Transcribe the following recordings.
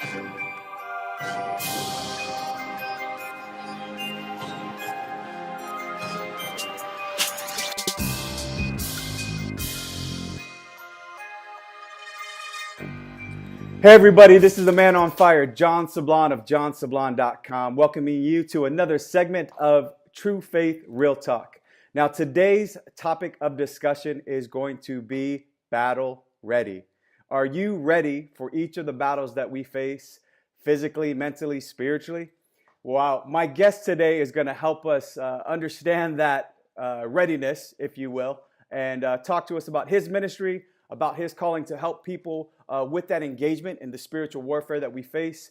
Hey everybody, this is the man on fire, John Sablan of johnsablan.com, welcoming you to another segment of True Faith Real Talk. Now today's topic of discussion is going to be battle ready. Are you ready for each of the battles that we face physically, mentally, spiritually? Wow, my guest today is going to help us understand that readiness, if you will, and talk to us about his ministry, about his calling to help people with that engagement in the spiritual warfare that we face,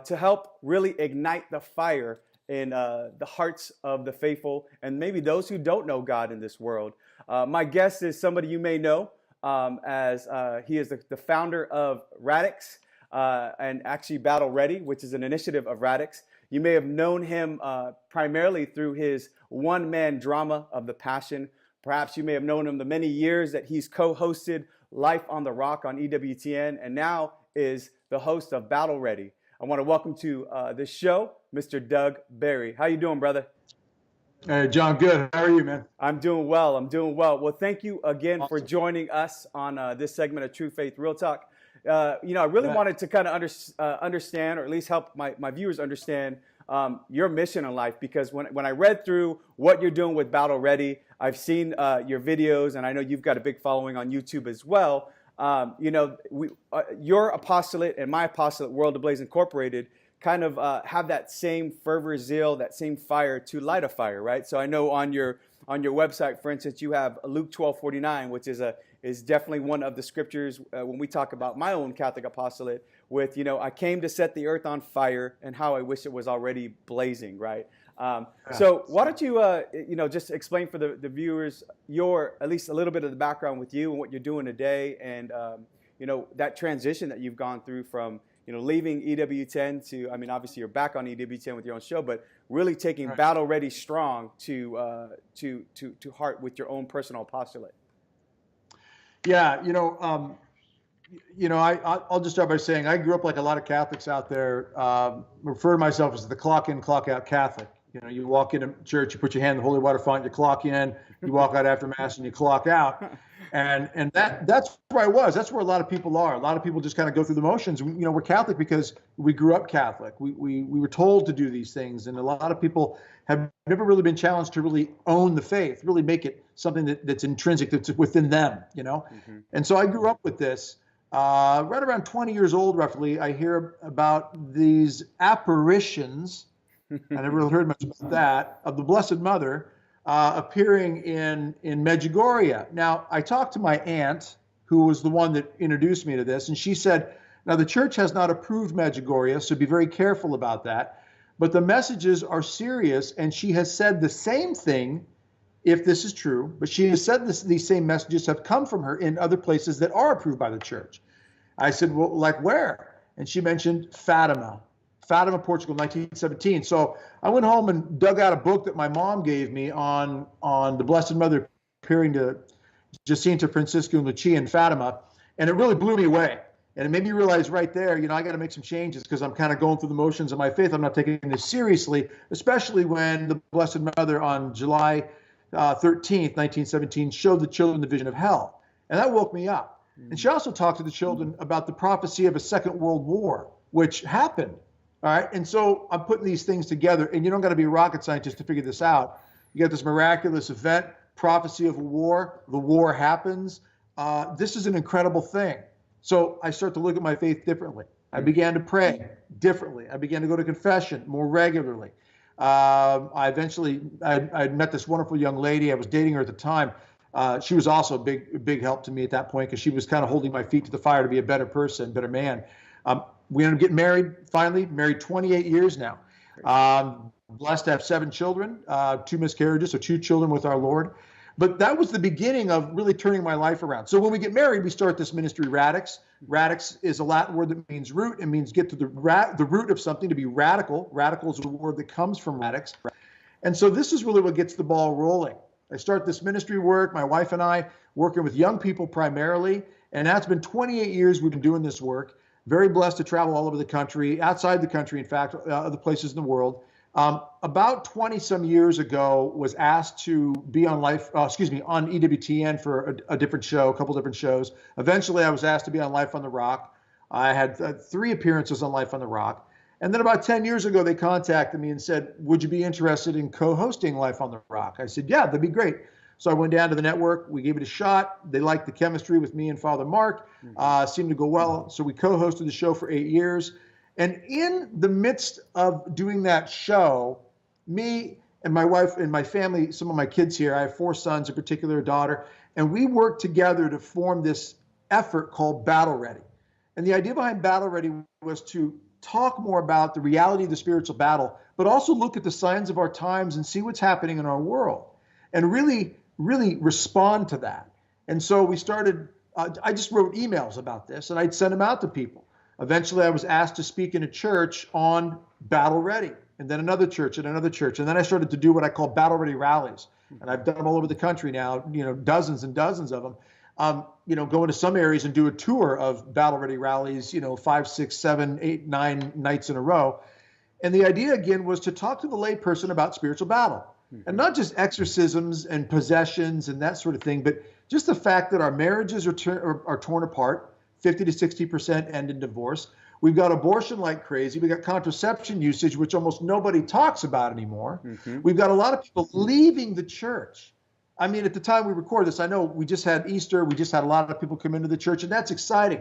to help really ignite the fire in the hearts of the faithful and maybe those who don't know God in this world. My guest is somebody you may know as he is the founder of Radix and actually Battle Ready, which is an initiative of Radix. You may have known him primarily through his one-man drama of The Passion. Perhaps you may have known him the many years that he's co-hosted Life on the Rock on EWTN, and now is the host of Battle Ready. I want to welcome to this show, Mr. Doug Barry. How you doing, brother? Hey, John, good. How are you, man? I'm doing well. Well, thank you again for joining us on this segment of True Faith Real Talk. I really wanted to kind of understand, or at least help my viewers understand your mission in life, because when I read through what you're doing with Battle Ready, I've seen your videos, and I know you've got a big following on YouTube as well. Your apostolate and my apostolate, World Ablaze Incorporated, kind of have that same fervor, zeal, that same fire to light a fire, right? So I know on your website, for instance, you have Luke 12:49, which is definitely one of the scriptures when we talk about my own Catholic apostolate with, I came to set the earth on fire and how I wish it was already blazing, right? So why don't you, just explain for the viewers at least a little bit of the background with you and what you're doing today, and, that transition that you've gone through from, leaving EWTN to, obviously you're back on EWTN with your own show, but really taking Battle Ready strong to heart with your own personal apostolate. Yeah, I'll just start by saying I grew up like a lot of Catholics out there. Refer to myself as the clock in, clock out Catholic. You walk into church, you put your hand in the holy water font, you clock in, you walk out after Mass, and you clock out. And that's where I was. That's where a lot of people are. A lot of people just kind of go through the motions. We're Catholic because we grew up Catholic. We were told to do these things, and a lot of people have never really been challenged to really own the faith, really make it something that's intrinsic, that's within them. Mm-hmm. And so I grew up with this. Right around 20 years old, roughly, I hear about these apparitions. I never really heard much about that, of the Blessed Mother appearing in Medjugorje. Now, I talked to my aunt, who was the one that introduced me to this, and she said, now the church has not approved Medjugorje, so be very careful about that. But the messages are serious, and she has said the same thing, if this is true, but she has said these same messages have come from her in other places that are approved by the church. I said, well, like where? And she mentioned Fatima, Portugal, 1917. So I went home and dug out a book that my mom gave me on the Blessed Mother appearing to Jacinta, Francisco, and Lucia and Fatima, and it really blew me away. And it made me realize right there, I got to make some changes because I'm kind of going through the motions of my faith. I'm not taking this seriously, especially when the Blessed Mother on July 13th, 1917, showed the children the vision of hell. And that woke me up. And she also talked to the children about the prophecy of a Second World War, which happened. All right. And so I'm putting these things together, and you don't got to be a rocket scientist to figure this out. You got this miraculous event, prophecy of a war. The war happens. This is an incredible thing. So I start to look at my faith differently. I began to pray differently. I began to go to confession more regularly. I met this wonderful young lady. I was dating her at the time. She was also a big help to me at that point because she was kind of holding my feet to the fire to be a better person, better man. We ended up getting married, married 28 years now. Blessed to have 7 children, 2 miscarriages, so 2 children with our Lord. But that was the beginning of really turning my life around. So when we get married, we start this ministry, Radix. Radix is a Latin word that means root. It means get to the root of something, to be radical. Radical is a word that comes from Radix. And so this is really what gets the ball rolling. I start this ministry work, my wife and I, working with young people primarily. And that's been 28 years we've been doing this work. Very blessed to travel all over the country, outside the country, in fact, other places in the world. About 20 some years ago, was asked to be on on EWTN for a different show, a couple different shows. Eventually, I was asked to be on Life on the Rock. I had 3 appearances on Life on the Rock. And then about 10 years ago, they contacted me and said, would you be interested in co-hosting Life on the Rock? I said, yeah, that'd be great. So I went down to the network. We gave it a shot. They liked the chemistry with me and Father Mark. Seemed to go well. So we co-hosted the show for 8 years. And in the midst of doing that show, me and my wife and my family, some of my kids here, I have 4 sons, in particular a daughter, and we worked together to form this effort called Battle Ready. And the idea behind Battle Ready was to talk more about the reality of the spiritual battle, but also look at the signs of our times and see what's happening in our world and really respond to that. And so we started, I just wrote emails about this and I'd send them out to people. Eventually I was asked to speak in a church on Battle Ready, and then another church and another church. And then I started to do what I call Battle Ready rallies. And I've done them all over the country now, dozens and dozens of them. Go into some areas and do a tour of Battle Ready rallies, 5, 6, 7, 8, 9 nights in a row. And the idea, again, was to talk to the layperson about spiritual battle. And not just exorcisms and possessions and that sort of thing, but just the fact that our marriages are torn apart. 50 to 60% end in divorce. We've got abortion like crazy. We've got contraception usage, which almost nobody talks about anymore. We've got a lot of people leaving the church. I mean, at the time we record this, I know we just had Easter. We just had a lot of people come into the church, and that's exciting.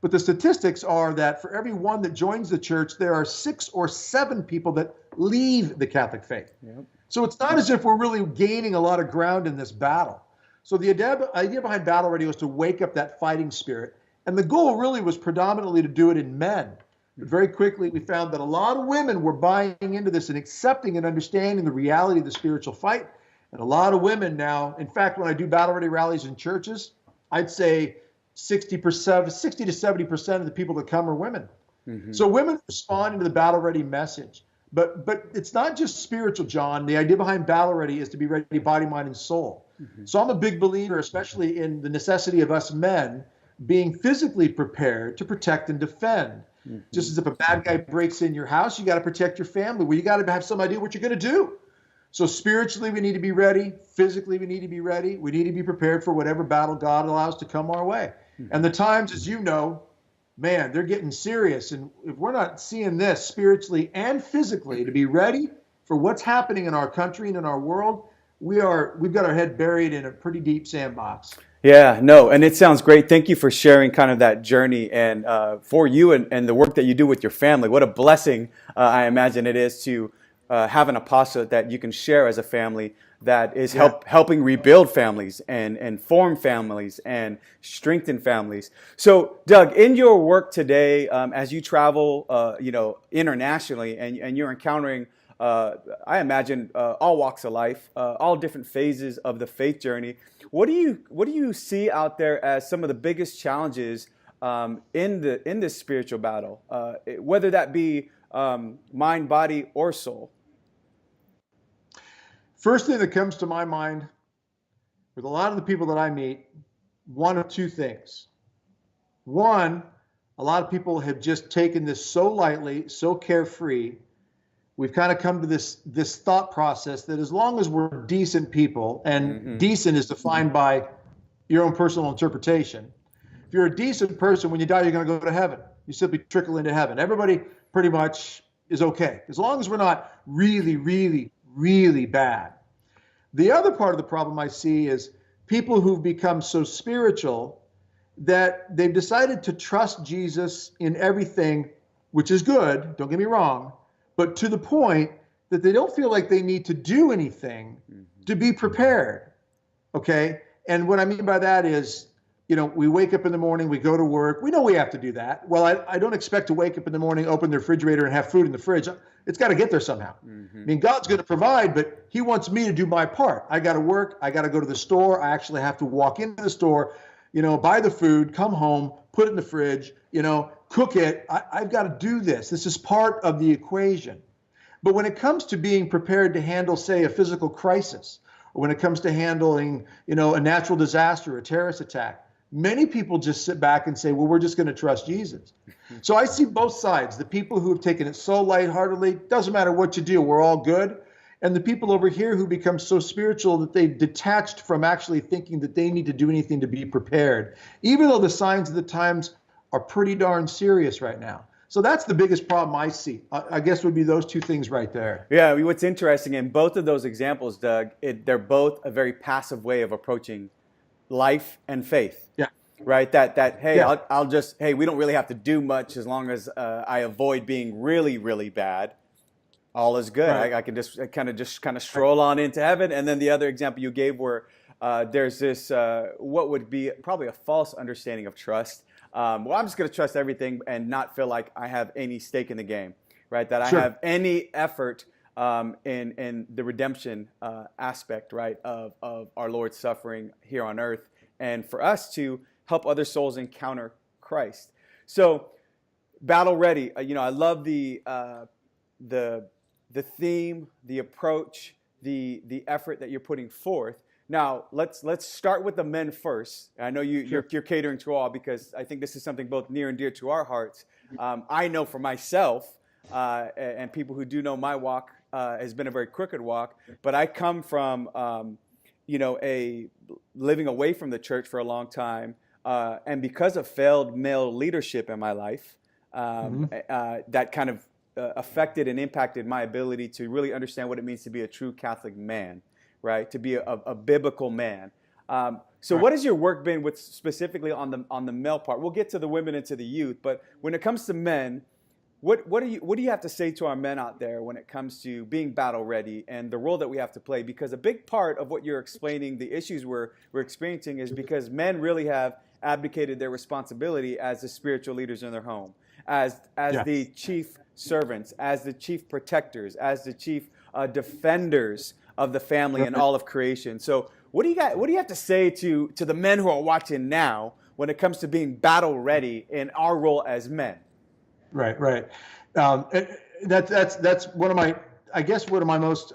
But the statistics are that for every one that joins the church, there are 6 or 7 people that leave the Catholic faith. Yep. So it's not as if we're really gaining a lot of ground in this battle. So the idea behind Battle Ready was to wake up that fighting spirit. And the goal really was predominantly to do it in men. But very quickly, we found that a lot of women were buying into this and accepting and understanding the reality of the spiritual fight. And a lot of women now, in fact, when I do Battle Ready rallies in churches, I'd say 60 to 70% of the people that come are women. So women respond to the Battle Ready message. But it's not just spiritual, John. The idea behind Battle Ready is to be ready body, mind, and soul. So I'm a big believer, especially in the necessity of us men being physically prepared to protect and defend. Just as if a bad guy breaks in your house, you got to protect your family. Well, you got to have some idea what you're going to do. So spiritually, we need to be ready. Physically, we need to be ready. We need to be prepared for whatever battle God allows to come our way. And the times, as you know, man, they're getting serious. And if we're not seeing this spiritually and physically to be ready for what's happening in our country and in our world, we've got our head buried in a pretty deep sandbox. Yeah, no, and it sounds great. Thank you for sharing kind of that journey and for you and the work that you do with your family. What a blessing I imagine it is to have an apostolate that you can share as a family that is helping rebuild families and form families and strengthen families. So, Doug, in your work today, as you travel, internationally, and you're encountering, I imagine, all walks of life, all different phases of the faith journey. What do you see out there as some of the biggest challenges in this spiritual battle, whether that be mind, body, or soul? First thing that comes to my mind with a lot of the people that I meet, one of 2 things. One, a lot of people have just taken this so lightly, so carefree. We've kind of come to this thought process that as long as we're decent people, and decent is defined by your own personal interpretation. If you're a decent person, when you die, you're going to go to heaven. You simply trickle into heaven. Everybody pretty much is okay, as long as we're not really, really, really bad. The other part of the problem I see is people who've become so spiritual that they've decided to trust Jesus in everything, which is good, don't get me wrong, but to the point that they don't feel like they need to do anything to be prepared, okay? And what I mean by that is, we wake up in the morning, we go to work, we know we have to do that. Well, I don't expect to wake up in the morning, open the refrigerator, and have food in the fridge. It's got to get there somehow. I mean, God's going to provide, but he wants me to do my part. I got to work. I got to go to the store. I actually have to walk into the store, buy the food, come home, put it in the fridge, cook it. I've got to do this. This is part of the equation. But when it comes to being prepared to handle, say, a physical crisis, or when it comes to handling, a natural disaster, a terrorist attack, Many people just sit back and say, well, we're just going to trust Jesus. So I see both sides. The people who have taken it so lightheartedly, doesn't matter what you do, we're all good. And the people over here who become so spiritual that they've detached from actually thinking that they need to do anything to be prepared, even though the signs of the times are pretty darn serious right now. So that's the biggest problem I see. I guess would be those two things right there. Yeah, what's interesting in both of those examples, Doug, they're both a very passive way of approaching life and faith. Yeah. Right? That hey, Yeah. I'll just, hey, we don't really have to do much as long as I avoid being really, really bad. All is good. Right. I can just kind of stroll on into heaven. And then the other example you gave where there's this, what would be probably a false understanding of trust. Well, I'm just going to trust everything and not feel like I have any stake in the game, right? That Sure. I have any effort in the redemption aspect, right, of our Lord's suffering here on earth, and for us to help other souls encounter Christ. So, battle ready. I love the theme, the approach, the effort that you're putting forth. Now, let's start with the men first. I know you're catering to all because I think this is something both near and dear to our hearts. I know for myself, and people who do know my walk has been a very crooked walk, but I come from a living away from the church for a long time, and because of failed male leadership in my life, that kind of affected and impacted my ability to really understand what it means to be a true Catholic man. Right, to be a biblical man. So, what has your work been with specifically on the male part? We'll get to the women and to the youth, but when it comes to men, what do you have to say to our men out there when it comes to being battle ready and the role that we have to play? Because a big part of what you're explaining, the issues we're experiencing, is because men really have abdicated their responsibility as the spiritual leaders in their home, as the chief servants, as the chief protectors, as the chief defenders of the family and all of creation. So what do you have to say to the men who are watching now when it comes to being battle ready in our role as men? Right. That's one of my most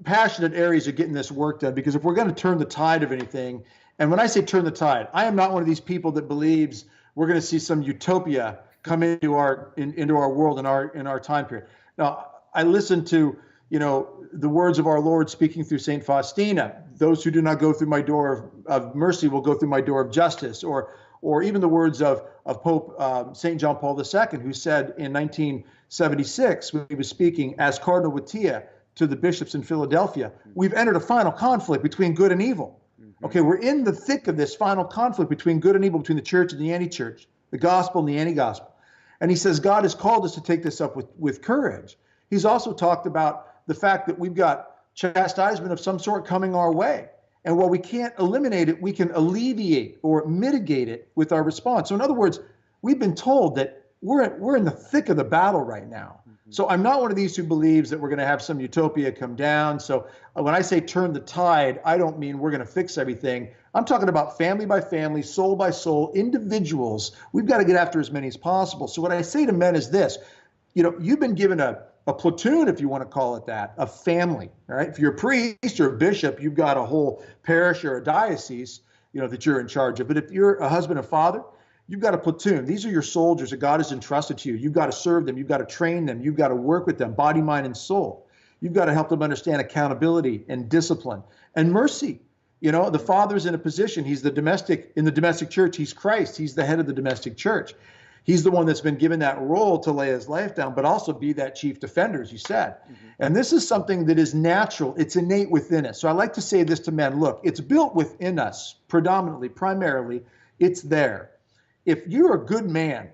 passionate areas of getting this work done, because if we're going to turn the tide of anything, and when I say turn the tide, I am not one of these people that believes we're going to see some utopia come into our world in our time period. Now, I listen to the words of our Lord speaking through Saint Faustina: "Those who do not go through my door of mercy will go through my door of justice," or even the words of Pope Saint John Paul II, who said in 1976, when he was speaking as Cardinal Wojtyla to the bishops in Philadelphia, "We've entered a final conflict between good and evil." Okay, we're in the thick of this final conflict between good and evil, between the church and the anti-church, the gospel and the anti-gospel. And he says God has called us to take this up with courage. He's also talked about the fact that we've got chastisement of some sort coming our way. And while we can't eliminate it, we can alleviate or mitigate it with our response. So in other words, we've been told that we're in the thick of the battle right now. So I'm not one of these who believes that we're going to have some utopia come down. So when I say turn the tide, I don't mean we're going to fix everything. I'm talking about family by family, soul by soul, individuals. We've got to get after as many as possible. So what I say to men is this: you've been given a platoon, if you want to call it that, a family. All right. If you're a priest or a bishop, you've got a whole parish or a diocese, that you're in charge of. But if you're a husband and father, you've got a platoon. These are your soldiers that God has entrusted to you. You've got to serve them. You've got to train them. You've got to work with them, body, mind, and soul. You've got to help them understand accountability and discipline and mercy. The father's in a position. He's in the domestic church. He's Christ. He's the head of the domestic church. He's the one that's been given that role to lay his life down, but also be that chief defender, as you said. And this is something that is natural. It's innate within us. So I like to say this to men: look, it's built within us, predominantly, primarily. It's there. If you're a good man,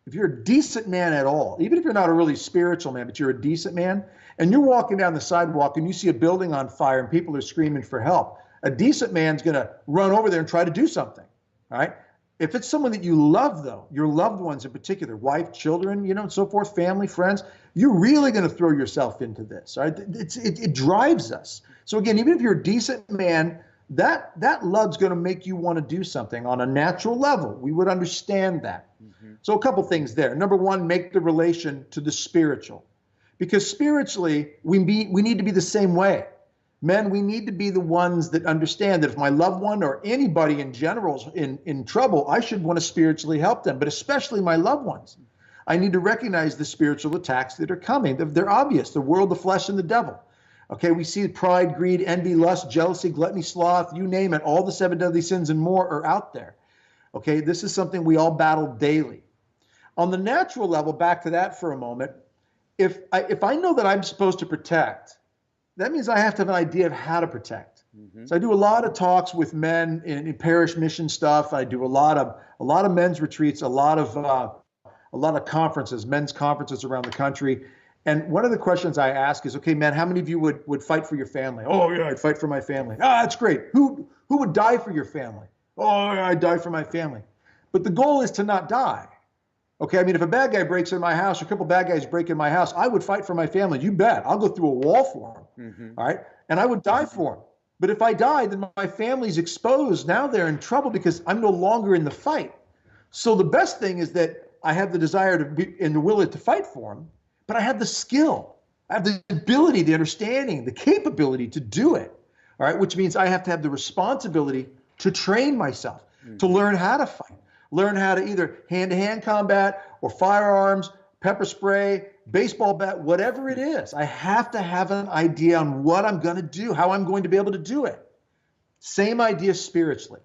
if you're a decent man at all, even if you're not a really spiritual man, but you're a decent man, and you're walking down the sidewalk and you see a building on fire and people are screaming for help, a decent man's going to run over there and try to do something. All right. If it's someone that you love, though, your loved ones in particular, wife, children, and so forth, family, friends, you're really going to throw yourself into this. All right? It drives us. So again, even if you're a decent man, that love's going to make you want to do something on a natural level. We would understand that. So a couple things there. Number one, make the relation to the spiritual, because spiritually we need to be the same way. Men, we need to be the ones that understand that if my loved one or anybody in general is in trouble, I should want to spiritually help them, but especially my loved ones. I need to recognize the spiritual attacks that are coming. They're obvious: the world, the flesh, and the devil. Okay, we see pride, greed, envy, lust, jealousy, gluttony, sloth, you name it. All the 7 deadly sins and more are out there. Okay, this is something we all battle daily. On the natural level, back to that for a moment, if I know that I'm supposed to protect, that means I have to have an idea of how to protect. So I do a lot of talks with men in parish mission stuff. I do a lot of men's retreats, a lot of conferences, men's conferences around the country. And one of the questions I ask is, okay, man, how many of you would fight for your family? Oh, yeah, I'd fight for my family. Ah, that's great. Who would die for your family? Oh, yeah, I'd die for my family. But the goal is to not die. Okay, I mean, if a bad guy breaks in my house, or a couple bad guys break in my house, I would fight for my family. You bet. I'll go through a wall for them. All right? And I would die for them. But if I die, then my family's exposed. Now they're in trouble because I'm no longer in the fight. So the best thing is that I have the desire to be and the will to fight for them, but I have the skill. I have the ability, the understanding, the capability to do it. All right, which means I have to have the responsibility to train myself, to learn how to fight, learn how to either hand-to-hand combat or firearms, pepper spray, baseball bat, whatever it is. I have to have an idea on what I'm going to do, how I'm going to be able to do it. Same idea spiritually.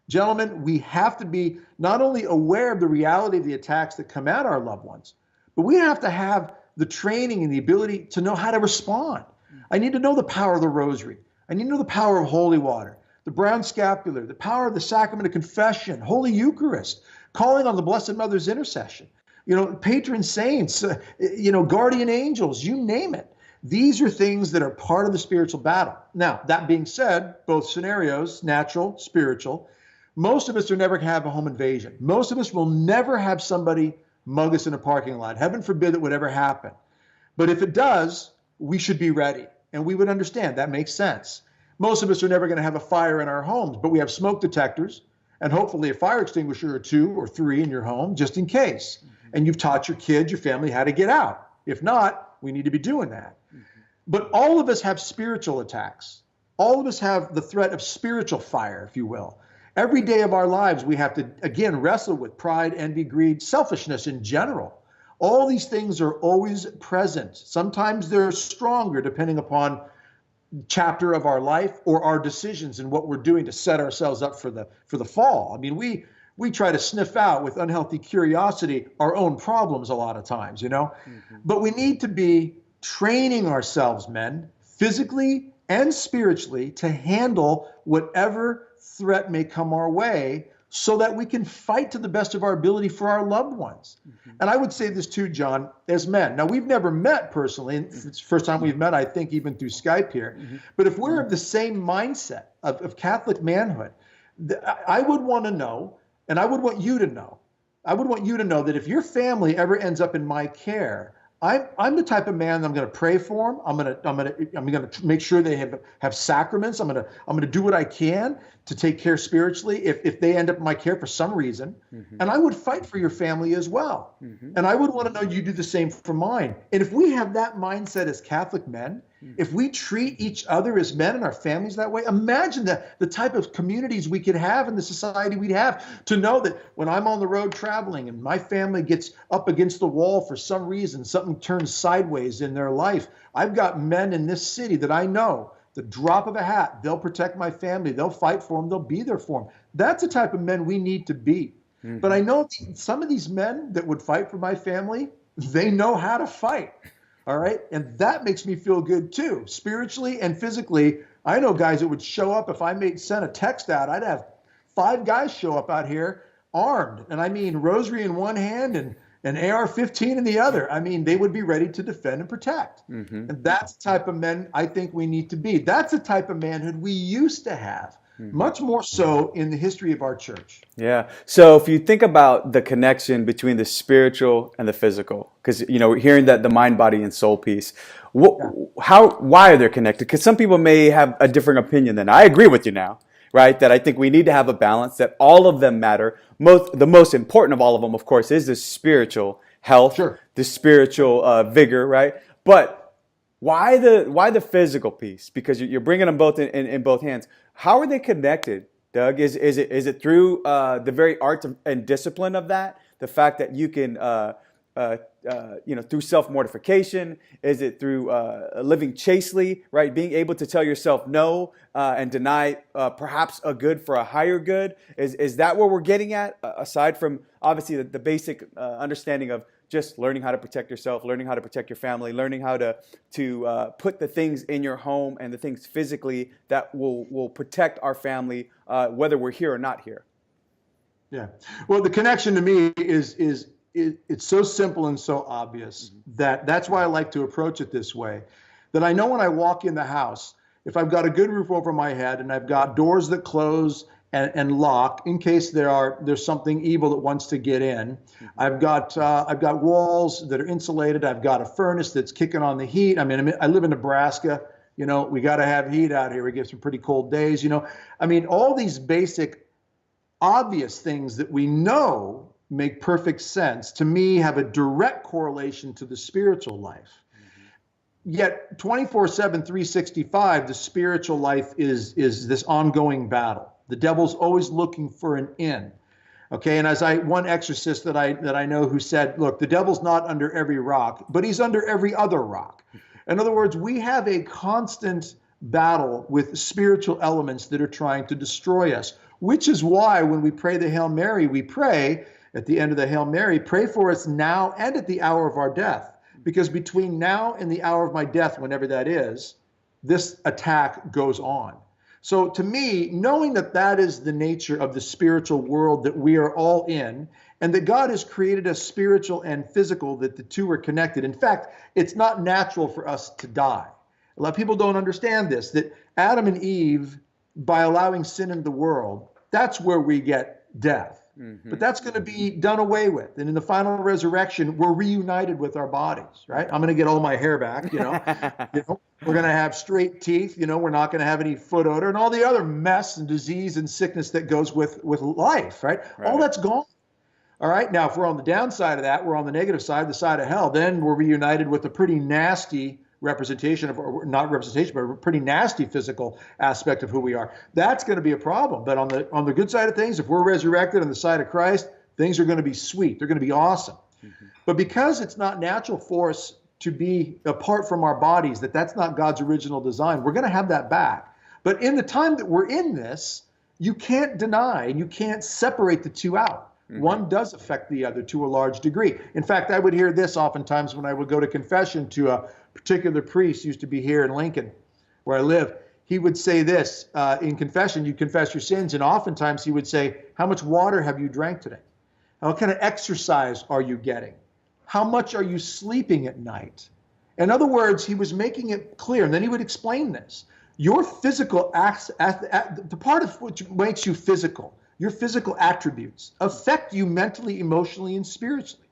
Gentlemen, we have to be not only aware of the reality of the attacks that come at our loved ones, but we have to have the training and the ability to know how to respond. I need to know the power of the rosary. I need to know the power of holy water, the brown scapular, the power of the sacrament of confession, Holy Eucharist, calling on the Blessed Mother's intercession, patron saints, guardian angels, you name it. These are things that are part of the spiritual battle. Now, that being said, both scenarios, natural, spiritual, most of us are never going to have a home invasion. Most of us will never have somebody mug us in a parking lot. Heaven forbid it would ever happen. But if it does, we should be ready. And we would understand. That makes sense. Most of us are never going to have a fire in our homes, but we have smoke detectors and hopefully a fire extinguisher or 2 or 3 in your home just in case. And you've taught your kids, your family how to get out. If not, we need to be doing that. But all of us have spiritual attacks. All of us have the threat of spiritual fire, if you will. Every day of our lives, we have to, again, wrestle with pride, envy, greed, selfishness in general. All these things are always present. Sometimes they're stronger depending upon chapter of our life or our decisions and what we're doing to set ourselves up for the fall. I mean, we try to sniff out with unhealthy curiosity our own problems a lot of times, But we need to be training ourselves, men, physically and spiritually, to handle whatever threat may come our way so that we can fight to the best of our ability for our loved ones. And I would say this too, John, as men. Now, we've never met personally. It's the first time we've met, I think, even through Skype here. But if we're of the same mindset of Catholic manhood, I would want to know, and I would want you to know, that if your family ever ends up in my care, I'm the type of man that I'm going to pray for them. I'm going to make sure they have sacraments. I'm going to do what I can to take care spiritually if they end up in my care for some reason. And I would fight for your family as well. And I would want to know you do the same for mine. And if we have that mindset as Catholic men, if we treat each other as men and our families that way, imagine the type of communities we could have in the society we'd have, to know that when I'm on the road traveling and my family gets up against the wall for some reason, something turns sideways in their life, I've got men in this city that I know, the drop of a hat, they'll protect my family, they'll fight for them, they'll be there for them. That's the type of men we need to be. But I know some of these men that would fight for my family, they know how to fight. All right. And that makes me feel good too. Spiritually and physically, I know guys that would show up if I sent a text out. I'd have 5 guys show up out here armed. And I mean, rosary in one hand and an AR-15 in the other. I mean, they would be ready to defend and protect. And that's the type of men I think we need to be. That's the type of manhood we used to have. Much more so in the history of our church. Yeah. So if you think about the connection between the spiritual and the physical, because, we're hearing that the mind, body, and soul piece, why are they connected? Because some people may have a different opinion than I agree with you now, right? That I think we need to have a balance, that all of them matter. The most important of all of them, of course, is the spiritual health, the spiritual vigor, right? But Why the physical piece? Because you're bringing them both in both hands. How are they connected, Doug? Is it through the very art and discipline of that? The fact that you can, through self-mortification? Is it through living chastely, right? Being able to tell yourself no and deny perhaps a good for a higher good? Is that where we're getting at? Aside from obviously the basic understanding of just learning how to protect yourself, learning how to protect your family, learning how to put the things in your home and the things physically that will protect our family, whether we're here or not here. Yeah. Well, the connection to me is it's so simple and so obvious that's why I like to approach it this way. That I know when I walk in the house, if I've got a good roof over my head and I've got doors that close and lock in case there's something evil that wants to get in. I've got walls that are insulated. I've got a furnace that's kicking on the heat. I live in Nebraska. We got to have heat out here. We get some pretty cold days. All these basic, obvious things that we know make perfect sense to me have a direct correlation to the spiritual life. Yet 24/7, 365, the spiritual life is this ongoing battle. The devil's always looking for an in. Okay, and one exorcist that I know who said, look, the devil's not under every rock, but he's under every other rock. In other words, we have a constant battle with spiritual elements that are trying to destroy us, which is why when we pray the Hail Mary, we pray at the end of the Hail Mary, pray for us now and at the hour of our death. Because between now and the hour of my death, whenever that is, this attack goes on. So to me, knowing that is the nature of the spiritual world that we are all in, and that God has created us spiritual and physical, that the two are connected. In fact, it's not natural for us to die. A lot of people don't understand this, that Adam and Eve, by allowing sin into the world, that's where we get death. But that's going to be done away with. And in the final resurrection, we're reunited with our bodies, right? I'm going to get all my hair back, We're going to have straight teeth, we're not going to have any foot odor and all the other mess and disease and sickness that goes with life, right? All that's gone. All right. Now, if we're on the downside of that, we're on the negative side, the side of hell, then we're reunited with a pretty nasty representation or not representation, but a pretty nasty physical aspect of who we are. That's going to be a problem. But on the good side of things, if we're resurrected on the side of Christ, things are going to be sweet. They're going to be awesome. But because it's not natural for us to be apart from our bodies, that's not God's original design, we're going to have that back. But in the time that we're in this, you can't deny and you can't separate the two out. One does affect the other to a large degree. In fact, I would hear this oftentimes when I would go to confession to a particular priest, used to be here in Lincoln, where I live. He would say this, in confession, you confess your sins, and oftentimes he would say, how much water have you drank today? What kind of exercise are you getting? How much are you sleeping at night? In other words, he was making it clear, and then he would explain this. Your physical acts, the part of which makes you physical, your physical attributes affect you mentally, emotionally, and spiritually.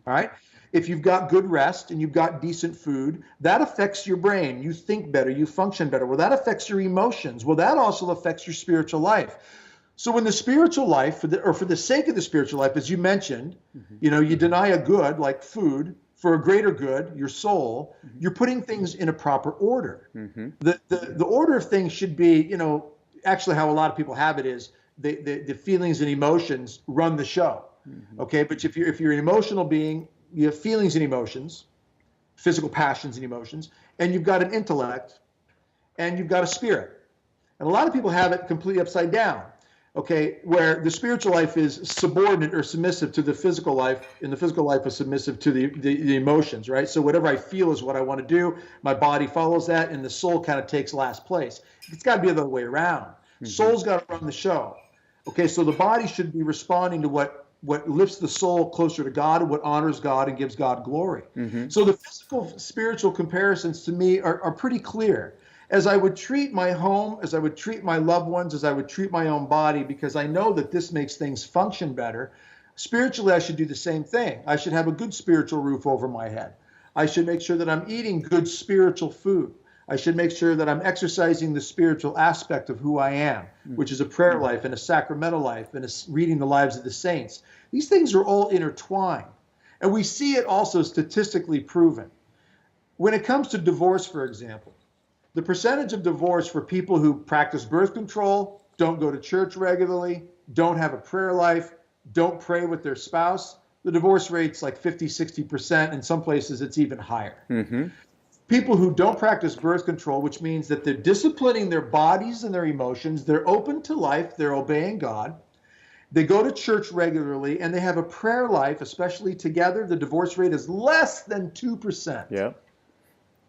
All right? If you've got good rest and you've got decent food, that affects your brain. You think better, you function better. Well, that affects your emotions. Well, that also affects your spiritual life. So in the spiritual life, for the sake of the spiritual life, as you mentioned, you deny a good like food for a greater good, your soul, you're putting things in a proper order. The order of things should be, actually how a lot of people have it is the feelings and emotions run the show. Okay, but if you're an emotional being, you have feelings and emotions, physical passions and emotions, and you've got an intellect, and you've got a spirit. And a lot of people have it completely upside down, okay, where the spiritual life is subordinate or submissive to the physical life, and the physical life is submissive to the emotions, right? So whatever I feel is what I want to do. My body follows that, and the soul kind of takes last place. It's got to be the other way around. Soul's got to run the show. Okay, so the body should be responding to what lifts the soul closer to God and what honors God and gives God glory. So the physical, spiritual comparisons to me are pretty clear. As I would treat my home, as I would treat my loved ones, as I would treat my own body, because I know that this makes things function better, spiritually I should do the same thing. I should have a good spiritual roof over my head. I should make sure that I'm eating good spiritual food. I should make sure that I'm exercising the spiritual aspect of who I am, which is a prayer life and a sacramental life and reading the lives of the saints. These things are all intertwined. And we see it also statistically proven. when it comes to divorce, for example, the percentage of divorce for people who practice birth control, don't go to church regularly, don't have a prayer life, don't pray with their spouse, the divorce rate's like 50, 60%. In some places, it's even higher. Mm-hmm. People who don't practice birth control, which means that they're disciplining their bodies and their emotions, they're open to life, they're obeying God, they go to church regularly, and they have a prayer life, especially together, the divorce rate is less than 2%. Yeah.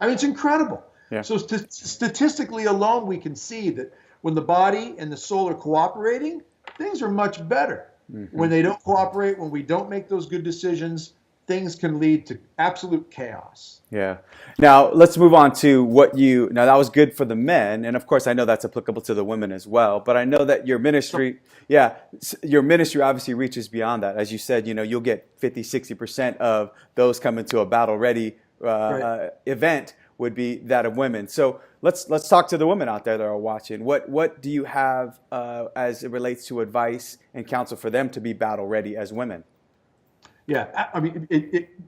I mean, it's incredible. Yeah. So statistically alone, we can see that when the body and the soul are cooperating, things are much better. Mm-hmm. When they don't cooperate, when we don't make those good decisions, things can lead to absolute chaos. Yeah. Now, let's move on to now that was good for the men. And of course, I know that's applicable to the women as well. But I know that your ministry obviously reaches beyond that. As you said, you'll get 50, 60% of those coming to a battle ready event would be that of women. So let's talk to the women out there that are watching. What do you have as it relates to advice and counsel for them to be battle ready as women? Yeah, I mean,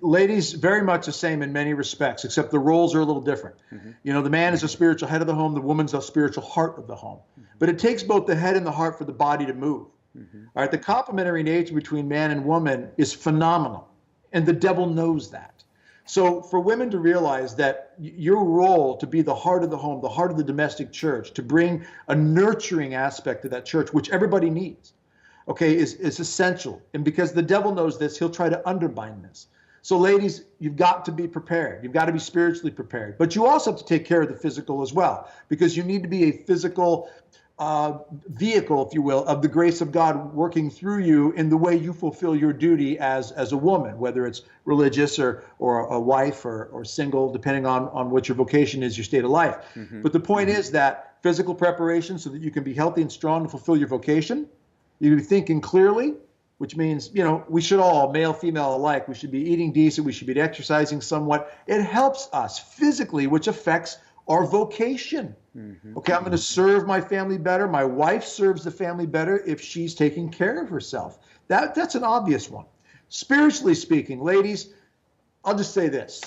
ladies, very much the same in many respects, except the roles are a little different. Mm-hmm. The man is a spiritual head of the home, the woman's a spiritual heart of the home. Mm-hmm. But it takes both the head and the heart for the body to move. Mm-hmm. All right, the complementary nature between man and woman is phenomenal, and the devil knows that. So for women to realize that your role to be the heart of the home, the heart of the domestic church, to bring a nurturing aspect to that church, which everybody needs, okay, is essential. And because the devil knows this, he'll try to undermine this. So ladies, you've got to be prepared. You've got to be spiritually prepared. But you also have to take care of the physical as well, because you need to be a physical vehicle, if you will, of the grace of God working through you in the way you fulfill your duty as a woman, whether it's religious or a wife or single, depending on what your vocation is, your state of life. Mm-hmm. But the point is that physical preparation so that you can be healthy and strong to fulfill your vocation. You be thinking clearly, which means, we should all, male, female alike, we should be eating decent, we should be exercising somewhat. It helps us physically, which affects our vocation. Mm-hmm. Okay, I'm going to serve my family better. My wife serves the family better if she's taking care of herself. That's an obvious one. Spiritually speaking, ladies, I'll just say this.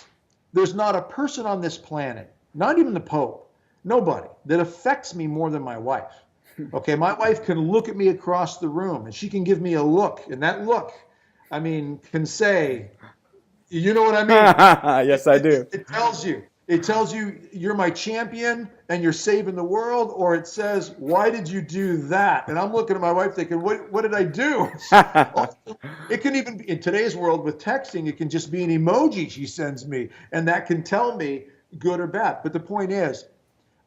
There's not a person on this planet, not even the Pope, nobody, that affects me more than my wife. Okay, my wife can look at me across the room and she can give me a look. And that look, can say, you know what I mean? Yes, I do. It tells you you're my champion and you're saving the world, or it says, why did you do that? And I'm looking at my wife thinking, what did I do? It can even be, in today's world with texting, it can just be an emoji she sends me, and that can tell me good or bad. But the point is,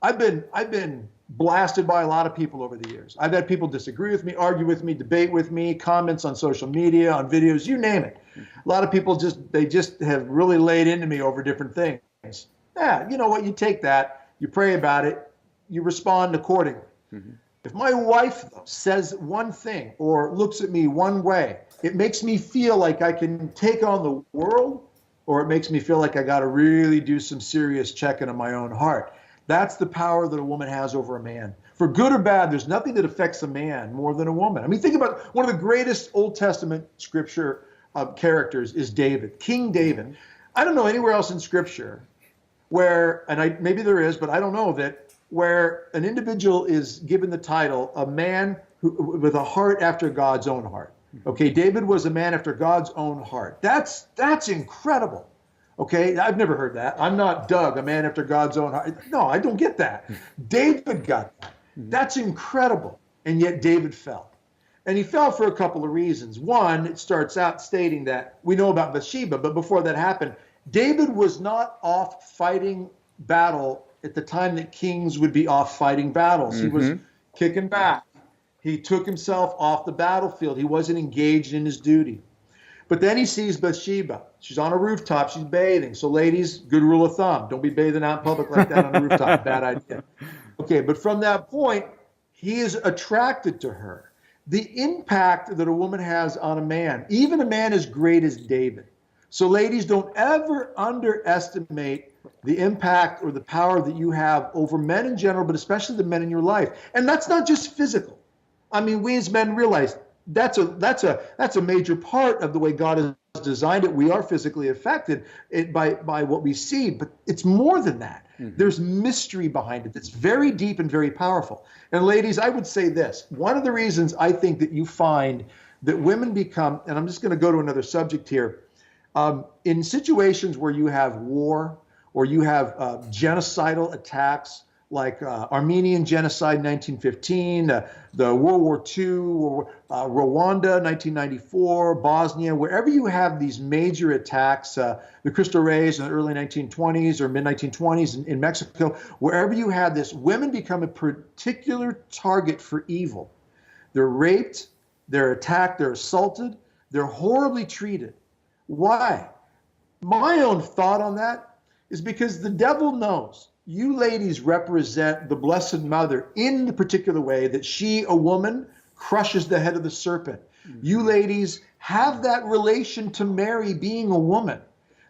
I've been blasted by a lot of people over the years. I've had people disagree with me, argue with me, debate with me, comments on social media, on videos, you name it. A lot of people just have really laid into me over different things. Yeah, you know what? You take that, you pray about it, you respond accordingly. Mm-hmm. If my wife says one thing or looks at me one way, it makes me feel like I can take on the world, or it makes me feel like I got to really do some serious checking on my own heart. That's the power that a woman has over a man. For good or bad, there's nothing that affects a man more than a woman. Think about one of the greatest Old Testament scripture characters is David, King David. I don't know anywhere else in scripture where, and maybe there is, but I don't know of it, where an individual is given the title, a man with a heart after God's own heart. Okay, David was a man after God's own heart. That's incredible. Okay, I've never heard that. I'm not Doug, a man after God's own heart. No, I don't get that. David got that. That's incredible. And yet David fell. And he fell for a couple of reasons. One, it starts out stating that we know about Bathsheba, but before that happened, David was not off fighting battle at the time that kings would be off fighting battles. Mm-hmm. He was kicking back. He took himself off the battlefield. He wasn't engaged in his duty. But then he sees Bathsheba. She's on a rooftop. She's bathing. So ladies, good rule of thumb. Don't be bathing out in public like that on a rooftop. Bad idea. Okay, but from that point, he is attracted to her. The impact that a woman has on a man, even a man as great as David. So ladies, don't ever underestimate the impact or the power that you have over men in general, but especially the men in your life. And that's not just physical. We as men realize that's a major part of the way God has designed it, we are physically affected by what we see, but it's more than that. There's mystery behind it that's very deep and very powerful. And ladies, I would say this. One of the reasons I think that you find that women become, and I'm just going to go to another subject here, in situations where you have war or you have genocidal attacks, like Armenian genocide in 1915, the World War II, Rwanda 1994, Bosnia, wherever you have these major attacks, the Cristo Reys in the early 1920s or mid-1920s in Mexico, wherever you have this, women become a particular target for evil. They're raped, they're attacked, they're assaulted, they're horribly treated. Why? My own thought on that is because the devil knows you ladies represent the Blessed Mother in the particular way that she, a woman, crushes the head of the serpent. You ladies have that relation to Mary being a woman.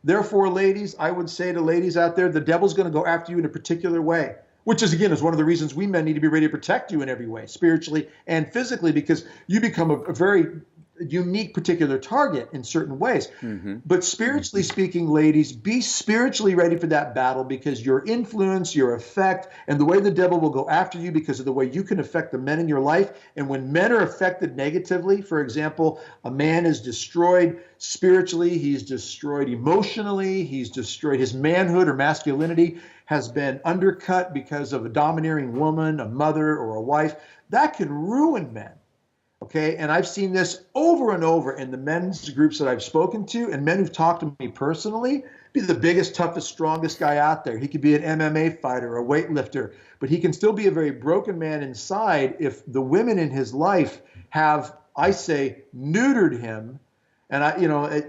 Therefore, ladies, I would say to ladies out there, the devil's going to go after you in a particular way, which is, again, is one of the reasons we men need to be ready to protect you in every way, spiritually and physically, because you become a very unique particular target in certain ways. But spiritually speaking, ladies, be spiritually ready for that battle, because your influence, your effect, and the way the devil will go after you because of the way you can affect the men in your life. And when men are affected negatively, for example, a man is destroyed spiritually, he's destroyed emotionally, he's destroyed his manhood or masculinity has been undercut because of a domineering woman, a mother, or a wife, that can ruin men. Okay, and I've seen this over and over in the men's groups that I've spoken to, and men who've talked to me personally. Be the biggest, toughest, strongest guy out there. He could be an MMA fighter, a weightlifter, but he can still be a very broken man inside if the women in his life have, I say, neutered him. And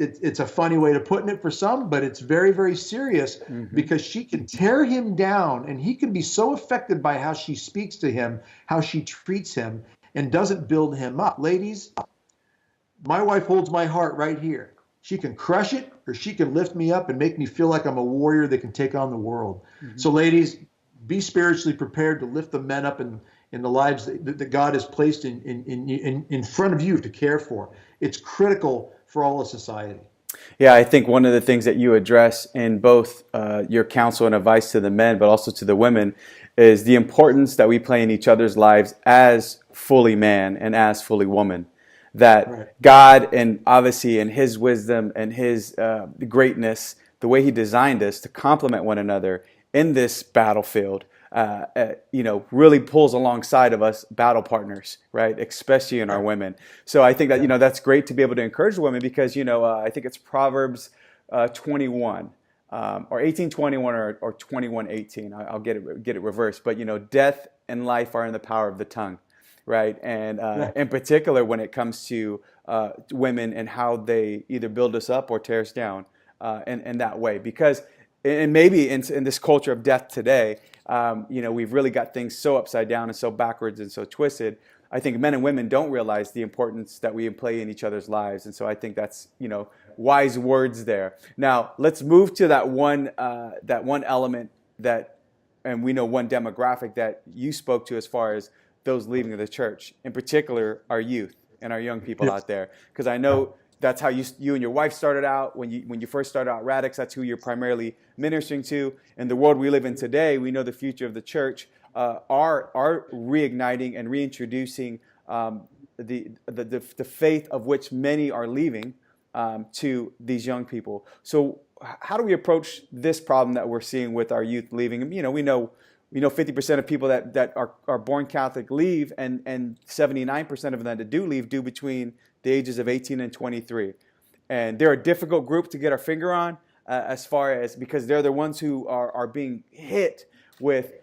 it's a funny way to put it for some, but it's very, very serious, because she can tear him down, and he can be so affected by how she speaks to him, how she treats him, and doesn't build him up. Ladies, my wife holds my heart right here. She can crush it, or she can lift me up and make me feel like I'm a warrior that can take on the world. So ladies, be spiritually prepared to lift the men up in the lives that God has placed in front of you to care for. It's critical for all of society. Yeah, I think one of the things that you address in both your counsel and advice to the men, but also to the women, is the importance that we play in each other's lives as fully man and as fully woman. That God, and obviously in His wisdom and His greatness, the way He designed us to complement one another in this battlefield, really pulls alongside of us battle partners, right? Especially in our women. So I think that, that's great to be able to encourage women, because, I think it's Proverbs 21 or 18:21 or 21:18. I'll get it reversed. But, death and life are in the power of the tongue, right? And in particular, when it comes to women and how they either build us up or tear us down in that way. Because, and maybe in this culture of death today, we've really got things so upside down and so backwards and so twisted. I think men and women don't realize the importance that we play in each other's lives. And so I think that's, wise words there. Now, let's move to that one element and we know one demographic that you spoke to as far as those leaving the church, in particular our youth and our young people out there. Because I know that's how you and your wife started out when you first started out Radix. That's who you're primarily ministering to. In the world we live in today, we know the future of the church are reigniting and reintroducing the faith of which many are leaving to these young people. So how do we approach this problem that we're seeing with our youth leaving? We know 50% of people that are born Catholic leave, and 79% of them that do leave do between the ages of 18 and 23. And they're a difficult group to get our finger on as far as, because they're the ones who are being hit with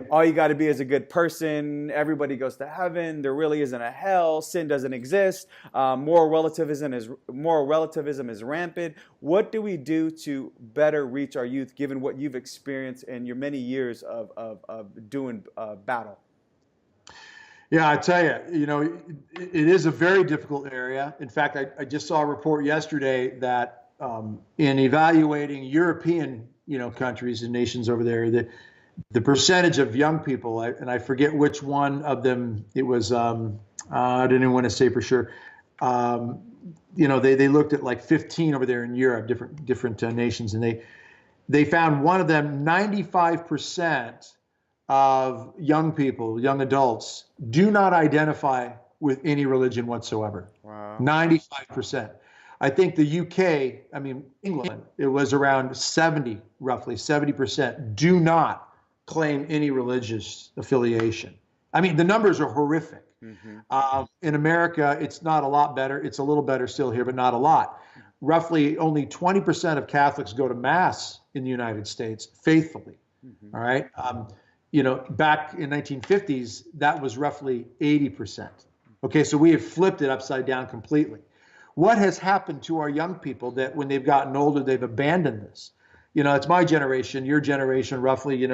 all you got to be is a good person, everybody goes to heaven, there really isn't a hell, sin doesn't exist, moral relativism is rampant. What do we do to better reach our youth, given what you've experienced in your many years of doing battle? Yeah, I tell you, it is a very difficult area. In fact, I just saw a report yesterday that in evaluating European, countries and nations over there, that the percentage of young people, and I forget which one of them it was, I didn't even want to say for sure, they looked at like 15 over there in Europe, different nations, and they found one of them, 95% of young people, young adults, do not identify with any religion whatsoever. Wow. 95%. I think the UK, England, it was around roughly 70% do not claim any religious affiliation. The numbers are horrific. In America, it's not a lot better. It's a little better still here, but not a lot. Roughly only 20% of Catholics go to Mass in the United States faithfully. All right. Back in 1950s, that was roughly 80%. Okay, so we have flipped it upside down completely. What has happened to our young people that when they've gotten older, they've abandoned this? It's my generation, your generation, roughly,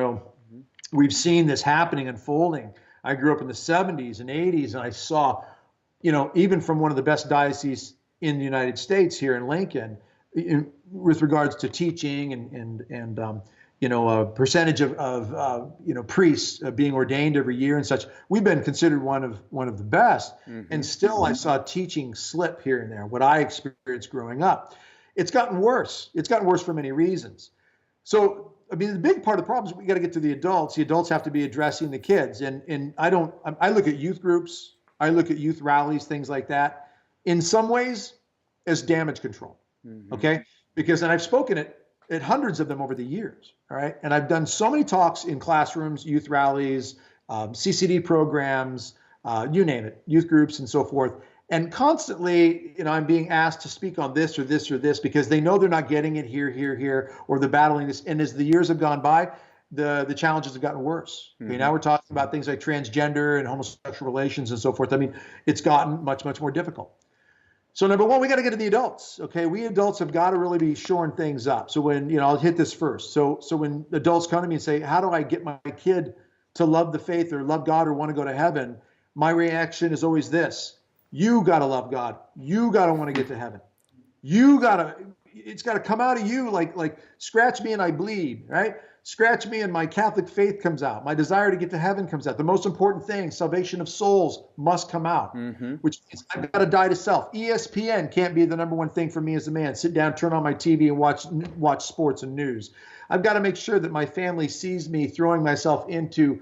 we've seen this happening, unfolding. I grew up in the 70s and 80s, and I saw, even from one of the best dioceses in the United States here in Lincoln, with regards to teaching and a percentage of priests being ordained every year and such. We've been considered one of the best, and still I saw teaching slip here and there. What I experienced growing up, it's gotten worse. It's gotten worse for many reasons. So the big part of the problem is we got to get to the adults. The adults have to be addressing the kids, and I look at youth groups, I look at youth rallies, things like that, in some ways as damage control. Okay, because I've spoken at hundreds of them over the years, all right? And I've done so many talks in classrooms, youth rallies, CCD programs, you name it, youth groups and so forth. And constantly, I'm being asked to speak on this or this or this because they know they're not getting it here, or they're battling this. And as the years have gone by, the challenges have gotten worse. Okay, now we're talking about things like transgender and homosexual relations and so forth. It's gotten much, much more difficult. So number one, we got to get to the adults. Okay, we adults have got to really be shoring things up. So when I'll hit this first. So when adults come to me and say, "How do I get my kid to love the faith or love God or want to go to heaven?" My reaction is always this: you got to love God. You got to want to get to heaven. It's got to come out of you like scratch me and I bleed, right? Scratch me and my Catholic faith comes out. My desire to get to heaven comes out. The most important thing, salvation of souls, must come out, which means I've got to die to self. ESPN can't be the number one thing for me as a man. Sit down, turn on my TV and watch sports and news. I've got to make sure that my family sees me throwing myself into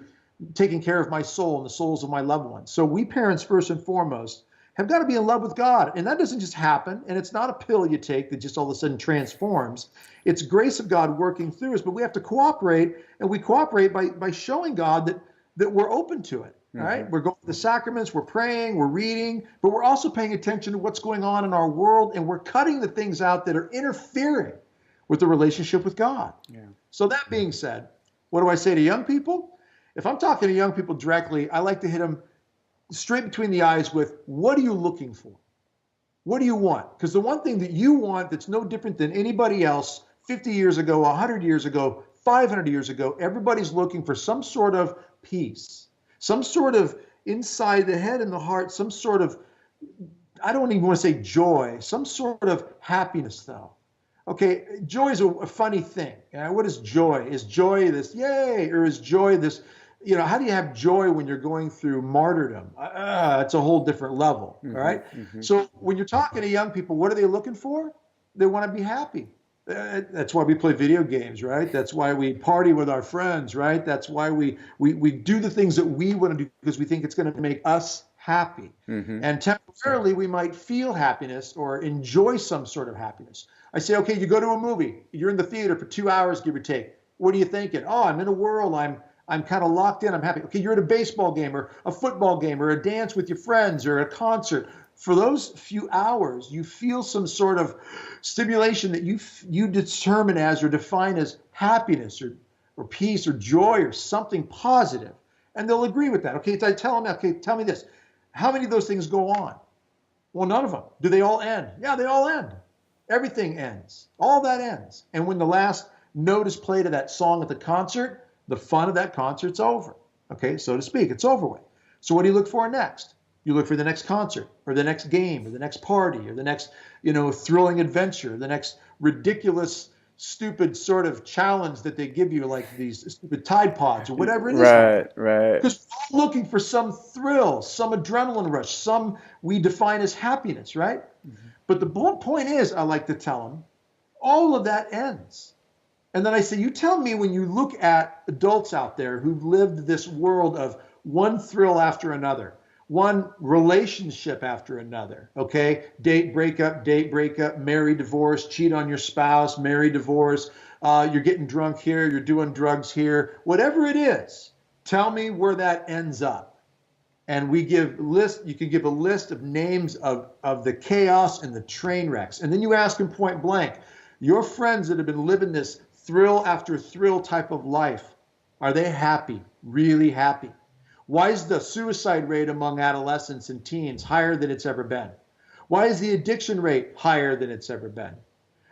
taking care of my soul and the souls of my loved ones. So we parents, first and foremost, have got to be in love with God. And that doesn't just happen. And it's not a pill you take that just all of a sudden transforms. It's grace of God working through us. But we have to cooperate. And we cooperate by showing God that we're open to it. All right. We're going to the sacraments. We're praying. We're reading. But we're also paying attention to what's going on in our world. And we're cutting the things out that are interfering with the relationship with God. Yeah. So that being said, what do I say to young people? If I'm talking to young people directly, I like to hit them straight between the eyes with, what are you looking for? What do you want? Because the one thing that you want that's no different than anybody else 50 years ago, 100 years ago, 500 years ago, everybody's looking for some sort of peace, some sort of inside the head and the heart, some sort of, I don't even want to say joy, some sort of happiness though. Okay, joy is a funny thing. What is joy? Is joy this yay, or is joy this, how do you have joy when you're going through martyrdom? It's a whole different level, all right? So when you're talking to young people, what are they looking for? They want to be happy. That's why we play video games, right? That's why we party with our friends, right? That's why we do the things that we want to do because we think it's going to make us happy. And temporarily, we might feel happiness or enjoy some sort of happiness. I say, okay, you go to a movie. You're in the theater for 2 hours, give or take. What are you thinking? Oh, I'm in a world. I'm kind of locked in. I'm happy. Okay, you're at a baseball game or a football game or a dance with your friends or a concert. For those few hours, you feel some sort of stimulation that you determine as or define as happiness or peace or joy or something positive. And they'll agree with that. Okay, I tell them, okay, tell me this. How many of those things go on? Well, none of them. Do they all end? Yeah, they all end. Everything ends. All that ends. And when the last note is played of that song at the concert, the fun of that concert's over, okay, so to speak. It's over with. So what do you look for next? You look for the next concert or the next game or the next party or the next, thrilling adventure, the next ridiculous, stupid sort of challenge that they give you, like these stupid Tide Pods or whatever it is. Right. Because we're all looking for some thrill, some adrenaline rush, some we define as happiness, right? But the point is, I like to tell them, all of that ends. And then I say, you tell me, when you look at adults out there who've lived this world of one thrill after another, one relationship after another, okay? Date, breakup, marry, divorce, cheat on your spouse, marry, divorce, you're getting drunk here, you're doing drugs here, whatever it is, tell me where that ends up. And we give you can give a list of names of the chaos and the train wrecks. And then you ask them point blank, your friends that have been living this thrill after thrill type of life, are they happy, really happy? Why is the suicide rate among adolescents and teens higher than it's ever been? Why is the addiction rate higher than it's ever been?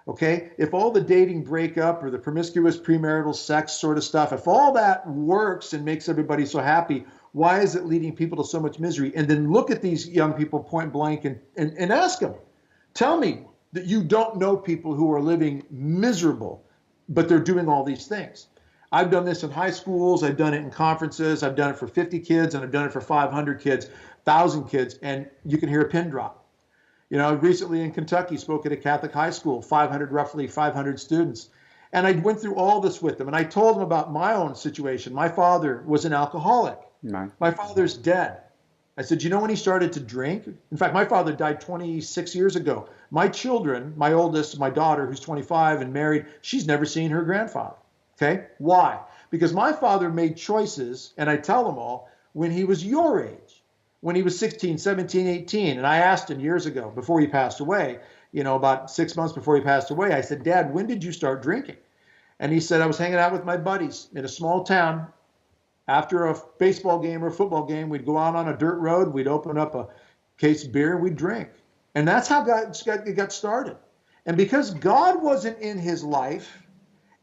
Okay, if all the dating breakup or the promiscuous premarital sex sort of stuff, if all that works and makes everybody so happy, why is it leading people to so much misery? And then look at these young people point blank and ask them, tell me that you don't know people who are living miserable, but they're doing all these things. I've done this in high schools, I've done it in conferences, I've done it for 50 kids, and I've done it for 500 kids, 1,000 kids, and you can hear a pin drop. You know, recently in Kentucky, spoke at a Catholic high school, roughly 500 students. And I went through all this with them, and I told them about my own situation. My father was an alcoholic. Right. My father's dead. I said, you know when he started to drink? In fact, my father died 26 years ago. My children, my oldest, my daughter, who's 25 and married, she's never seen her grandfather. Okay? Why? Because my father made choices, and I tell them all, when he was your age, when he was 16, 17, 18. And I asked him years ago, before he passed away, you know, about 6 months before he passed away, I said, Dad, when did you start drinking? And he said, I was hanging out with my buddies in a small town. After a baseball game or a football game, we'd go out on a dirt road, we'd open up a case of beer, and we'd drink. And that's how it got started. And because God wasn't in his life,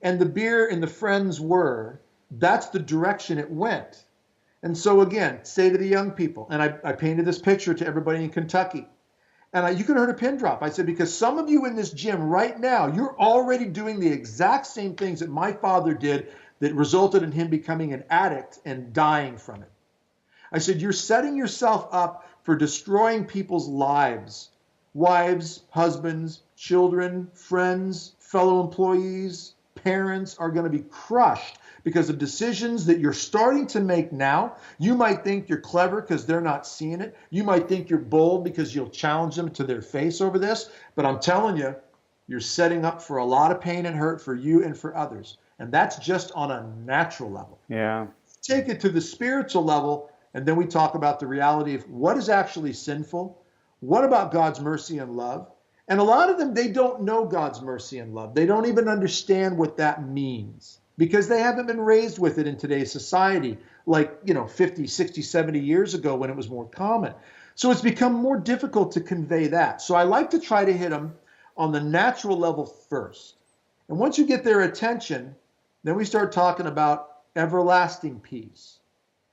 and the beer and the friends were, that's the direction it went. And so again, say to the young people, and I painted this picture to everybody in Kentucky, and you could have heard a pin drop. I said, because some of you in this gym right now, you're already doing the exact same things that my father did that resulted in him becoming an addict and dying from it. I said, you're setting yourself up for destroying people's lives. Wives, husbands, children, friends, fellow employees, parents are going to be crushed because of decisions that you're starting to make now. You might think you're clever because they're not seeing it. You might think you're bold because you'll challenge them to their face over this. But I'm telling you, you're setting up for a lot of pain and hurt for you and for others. And that's just on a natural level. Yeah. Take it to the spiritual level, and then we talk about the reality of what is actually sinful. What about God's mercy and love? And a lot of them, they don't know God's mercy and love. They don't even understand what that means because they haven't been raised with it in today's society like, 50, 60, 70 years ago when it was more common. So it's become more difficult to convey that. So I like to try to hit them on the natural level first. And once you get their attention, then we start talking about everlasting peace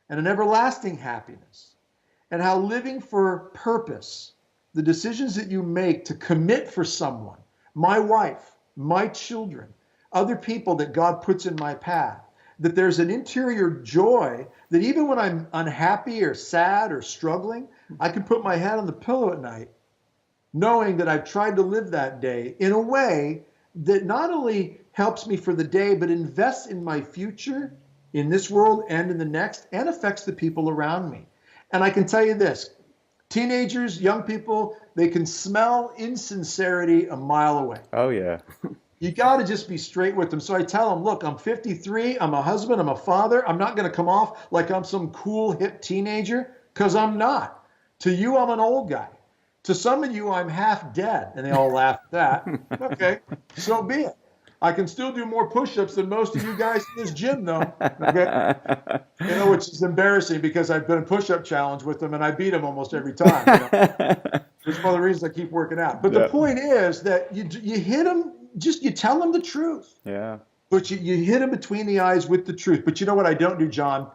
and an everlasting happiness and how living for purpose, the decisions that you make to commit for someone, my wife, my children, other people that God puts in my path, that there's an interior joy that even when I'm unhappy or sad or struggling, I can put my head on the pillow at night knowing that I've tried to live that day in a way that not only helps me for the day, but invests in my future in this world and in the next and affects the people around me. And I can tell you this, teenagers, young people, they can smell insincerity a mile away. Oh, yeah. You got to just be straight with them. So I tell them, look, I'm 53, I'm a husband, I'm a father. I'm not going to come off like I'm some cool, hip teenager, because I'm not. To you, I'm an old guy. To some of you, I'm half dead. And they all laugh at that. Okay, so be it. I can still do more push-ups than most of you guys in this gym, though. Okay, which is embarrassing because I've been a push-up challenge with them and I beat them almost every time. It's one of the reasons I keep working out. But the point is that you hit them, you tell them the truth. Yeah. But you hit them between the eyes with the truth. But you know what I don't do, John,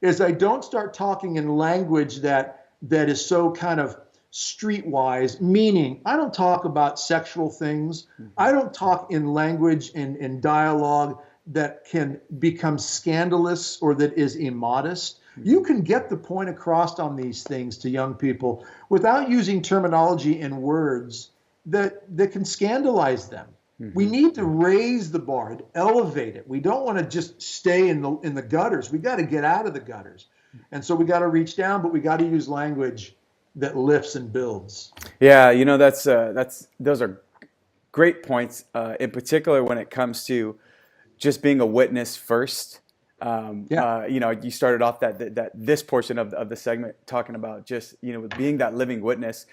is I don't start talking in language that is so kind of streetwise, meaning I don't talk about sexual things. I don't talk in language and in dialogue that can become scandalous or that is immodest. You can get the point across on these things to young people without using terminology and words that can scandalize them. Mm-hmm. We need to raise the bar and elevate it. We don't want to just stay in the gutters. We got to get out of the gutters. And so we got to reach down, but we got to use language that lifts and builds. Yeah, those are great points, in particular when it comes to just being a witness first. You started off that this portion of the segment talking about just being that living witness.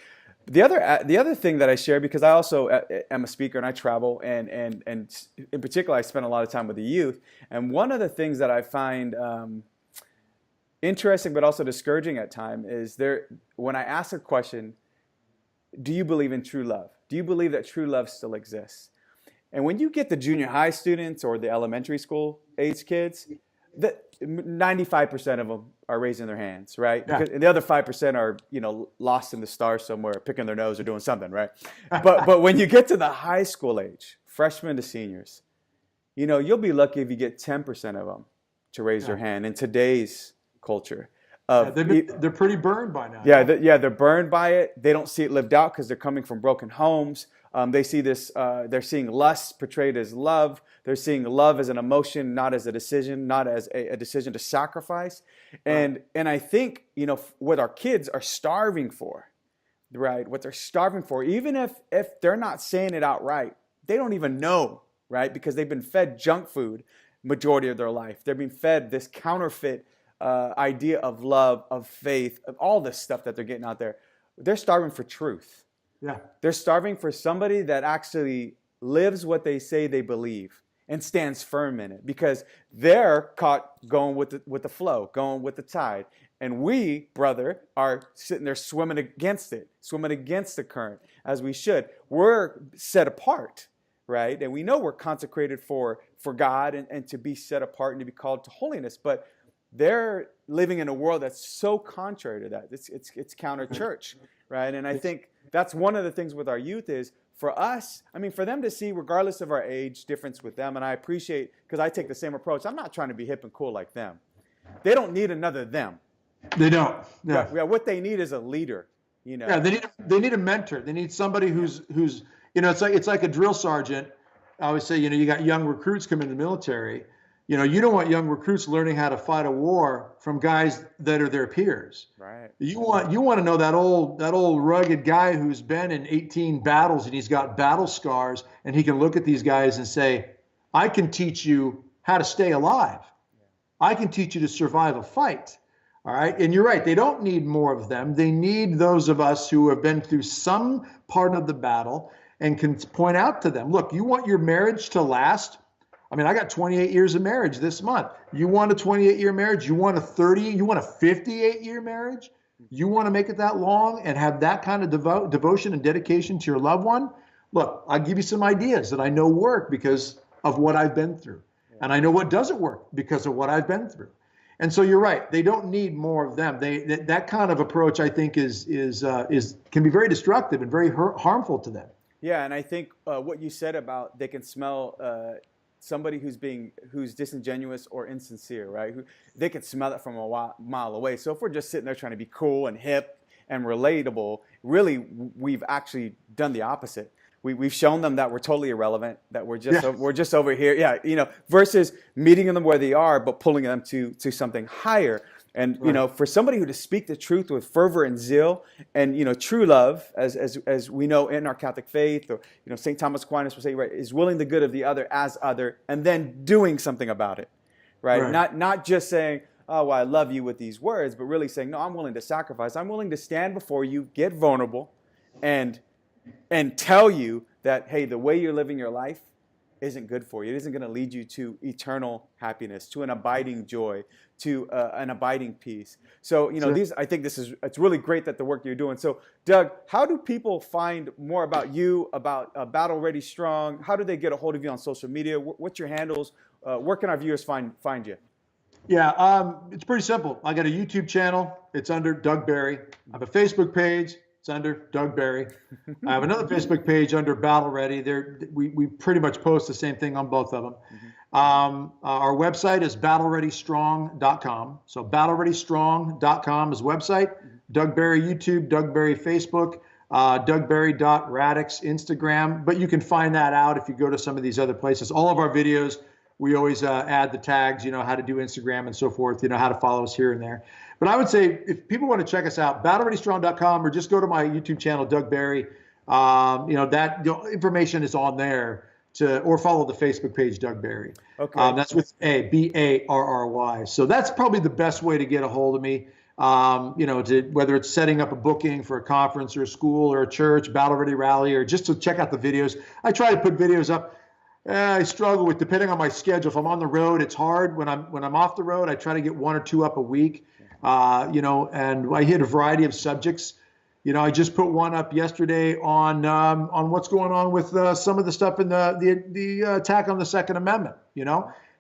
The other thing that I share, because I also am a speaker and I travel, and in particular I spend a lot of time with the youth. And one of the things that I find interesting but also discouraging at times is when I ask a question, do you believe in true love? Do you believe that true love still exists? And when you get the junior high students or the elementary school age kids, 95% of them are raising their hands, right? Yeah. And the other 5% are, lost in the stars somewhere, picking their nose or doing something, right? But when you get to the high school age, freshmen to seniors, you'll be lucky if you get 10% of them to raise their hand in today's culture. They're pretty burned by now. They're burned by it. They don't see it lived out because they're coming from broken homes. They see this. They're seeing lust portrayed as love. They're seeing love as an emotion, not as a decision, not as a decision to sacrifice. And I think what our kids are starving for, right? What they're starving for, even if they're not saying it outright, they don't even know, right? Because they've been fed junk food majority of their life. They're being fed this counterfeit idea of love, of faith, of all this stuff that they're getting out there. They're starving for truth. Yeah. They're starving for somebody that actually lives what they say they believe and stands firm in it, because they're caught going with the flow, going with the tide. And we, brother, are sitting there swimming against it, swimming against the current, as we should. We're set apart, right? And we know we're consecrated for God and to be set apart and to be called to holiness. But they're living in a world that's so contrary to that. It's counter church, right? And I think that's one of the things with our youth is, for us, for them to see, regardless of our age difference with them, and I appreciate, because I take the same approach, I'm not trying to be hip and cool like them. They don't need another them. They don't. Yeah. What they need is a leader. Yeah, they need a mentor. They need somebody who's it's like a drill sergeant. I always say, you got young recruits come into the military. You don't want young recruits learning how to fight a war from guys that are their peers. Right. You want to know that old rugged guy who's been in 18 battles and he's got battle scars, and he can look at these guys and say, I can teach you how to stay alive. I can teach you to survive a fight. All right. And you're right. They don't need more of them. They need those of us who have been through some part of the battle and can point out to them, look, you want your marriage to last? I got 28 years of marriage this month. You want a 28-year marriage? You want a 58-year marriage? You want to make it that long and have that kind of devotion and dedication to your loved one? Look, I'll give you some ideas that I know work because of what I've been through. And I know what doesn't work because of what I've been through. And so you're right. They don't need more of them. That kind of approach, I think, can be very destructive and very harmful to them. Yeah, and I think what you said about they can smell somebody who's disingenuous or insincere, right? They can smell it from a mile away. So if we're just sitting there trying to be cool and hip and relatable, really we've actually done the opposite. We've shown them that we're totally irrelevant, that we're just over here, versus meeting them where they are, but pulling them to something higher. And right. For somebody who to speak the truth with fervor and zeal, and true love, as we know in our Catholic faith, or St. Thomas Aquinas will say, right, is willing the good of the other as other, and then doing something about it, right? Not just saying, oh, well, I love you with these words, but really saying, no, I'm willing to sacrifice. I'm willing to stand before you, get vulnerable, and tell you that, hey, the way you're living your life isn't good for you. It isn't going to lead you to eternal happiness, to an abiding joy, to an abiding peace. So, I think it's really great that the work you're doing. So, Doug, how do people find more about you, about Battle Ready Strong? How do they get a hold of you on social media? What's your handles? Where can our viewers find you? Yeah, it's pretty simple. I got a YouTube channel. It's under Doug Barry. I have a Facebook page. It's under Doug Barry. I have another Facebook page under Battle Ready. We pretty much post the same thing on both of them. Mm-hmm. Our website is battlereadystrong.com. So battlereadystrong.com is website. Mm-hmm. Doug Barry YouTube, Doug Barry Facebook. dougberry.radix Instagram, but you can find that out if you go to some of these other places. All of our videos, we always add the tags, how to do Instagram and so forth, how to follow us here and there. But I would say if people want to check us out, battlereadystrong.com, or just go to my YouTube channel, Doug Berry. That information is on there, or follow the Facebook page, Doug Berry. Okay. That's with Barry. So that's probably the best way to get a hold of me. Whether it's setting up a booking for a conference or a school or a church, Battle Ready Rally, or just to check out the videos. I try to put videos up. I struggle with, depending on my schedule. If I'm on the road, it's hard. When I'm off the road, I try to get 1 or 2 up a week. And I hit a variety of subjects. I just put one up yesterday on what's going on with some of the stuff in the attack on the Second Amendment.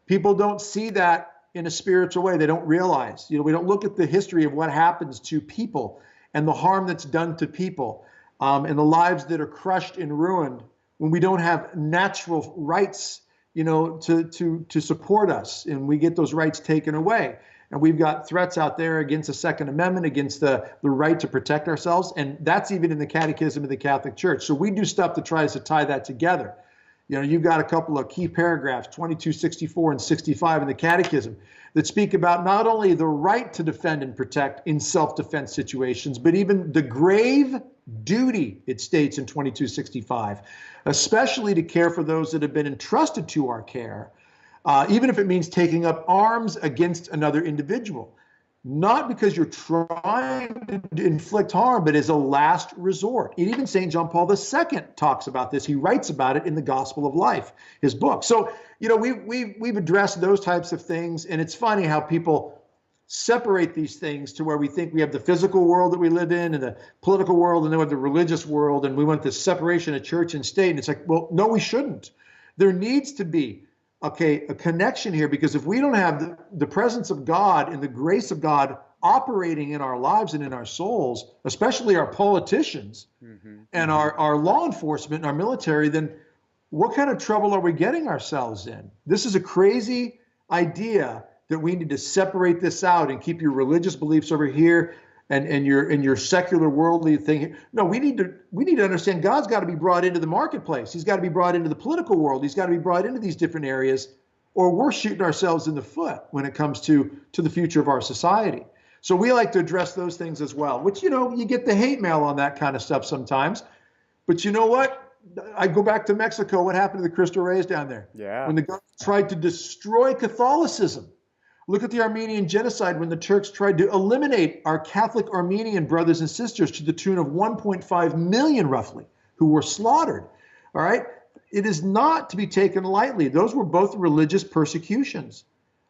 People don't see that in a spiritual way. They don't realize. We don't look at the history of what happens to people and the harm that's done to people, and the lives that are crushed and ruined when we don't have natural rights, to support us, and we get those rights taken away. And we've got threats out there against the Second Amendment, against the right to protect ourselves. And that's even in the Catechism of the Catholic Church. So we do stuff that tries to tie that together. You've got a couple of key paragraphs, 22, 64, and 65 in the Catechism, that speak about not only the right to defend and protect in self-defense situations, but even the grave duty, it states in 2265, especially to care for those that have been entrusted to our care, even if it means taking up arms against another individual. Not because you're trying to inflict harm, but as a last resort. And even St. John Paul II talks about this. He writes about it in the Gospel of Life, his book. So, we've addressed those types of things, and it's funny how people separate these things to where we think we have the physical world that we live in and the political world, and then we have the religious world, and we want this separation of church and state. And it's like, well, no, we shouldn't. There needs to be a connection here, because if we don't have the presence of God and the grace of God operating in our lives and in our souls, especially our politicians and our law enforcement and our military, then what kind of trouble are we getting ourselves in? This is a crazy idea that we need to separate this out and keep your religious beliefs over here and your secular worldly thing. No, we need to understand God's got to be brought into the marketplace. He's got to be brought into the political world. He's got to be brought into these different areas, or we're shooting ourselves in the foot when it comes to the future of our society. So we like to address those things as well, which, you get the hate mail on that kind of stuff sometimes. But you know what? I go back to Mexico. What happened to the Cristo Reyes down there? Yeah. When the government tried to destroy Catholicism. Look at the Armenian genocide, when the Turks tried to eliminate our Catholic Armenian brothers and sisters to the tune of 1.5 million, roughly, who were slaughtered. All right. It is not to be taken lightly. Those were both religious persecutions.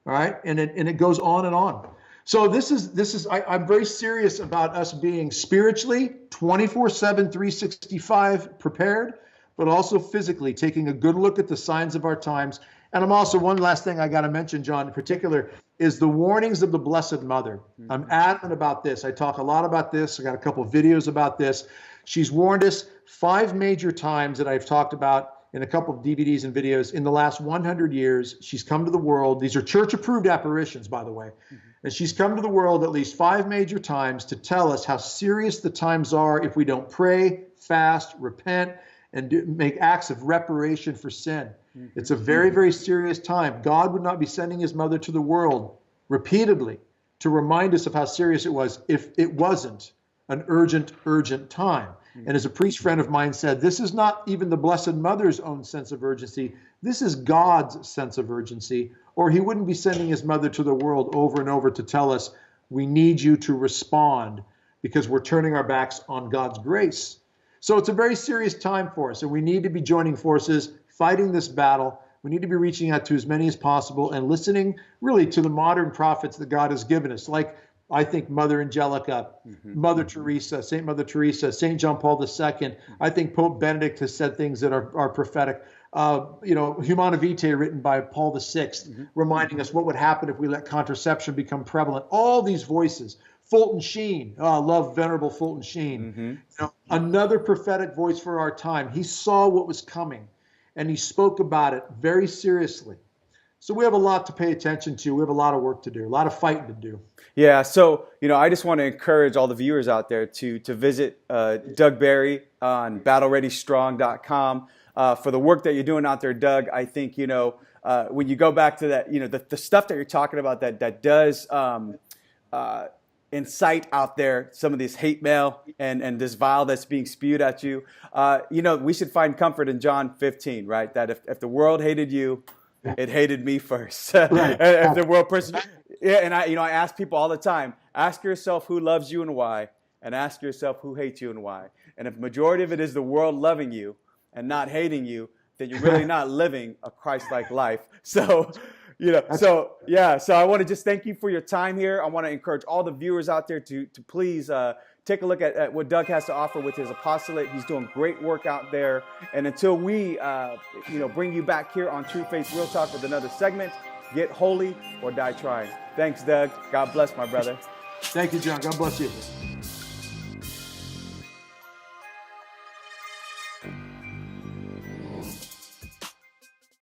All right. And it goes on and on. So I'm very serious about us being spiritually 24/7, 365 prepared, but also physically taking a good look at the signs of our times. And I'm also, one last thing I got to mention, John, in particular, is the warnings of the Blessed Mother. I'm adamant about this. I talk a lot about this. I got a couple of videos about this. She's warned us 5 major times that I've talked about in a couple of DVDs and videos in the last 100 years. She's come to the world. These are church-approved apparitions, by the way. And she's come to the world at least 5 major times to tell us how serious the times are if we don't pray, fast, repent, and make acts of reparation for sin. It's a very, very serious time. God would not be sending his mother to the world repeatedly to remind us of how serious it was if it wasn't an urgent time. And as a priest friend of mine said, this is not even the Blessed Mother's own sense of urgency. This is God's sense of urgency, or he wouldn't be sending his mother to the world over and over to tell us, we need you to respond because we're turning our backs on God's grace. So it's a very serious time for us, and we need to be joining forces, fighting this battle. We need to be reaching out to as many as possible and listening really to the modern prophets that God has given us, like I think Mother Angelica, Mother Teresa, St. John Paul II. I think Pope Benedict has said things that are prophetic. Humana Vitae, written by Paul VI, reminding us what would happen if we let contraception become prevalent. All these voices. Fulton Sheen, I love Venerable Fulton Sheen. Another prophetic voice for our time. He saw what was coming, and he spoke about it very seriously. So we have a lot to pay attention to. We have a lot of work to do, a lot of fighting to do. Yeah, so I just want to encourage all the viewers out there to visit Doug Barry on battlereadystrong.com for the work that you're doing out there, Doug. I think when you go back to that, the stuff that you're talking about that does incite out there some of this hate mail and this vile that's being spewed at you. We should find comfort in John 15, right? That if the world hated you, it hated me first. Right. If the world person, yeah, and I ask people all the time, ask yourself who loves you and why, and ask yourself who hates you and why. And if the majority of it is the world loving you and not hating you, then you're really not living a Christ-like life. So, so I want to just thank you for your time here. I want to encourage all the viewers out there to please take a look at what Doug has to offer with his apostolate. He's doing great work out there. And until we, bring you back here on True Faith Real Talk with another segment, get holy or die trying. Thanks, Doug. God bless, my brother. Thank you, John. God bless you.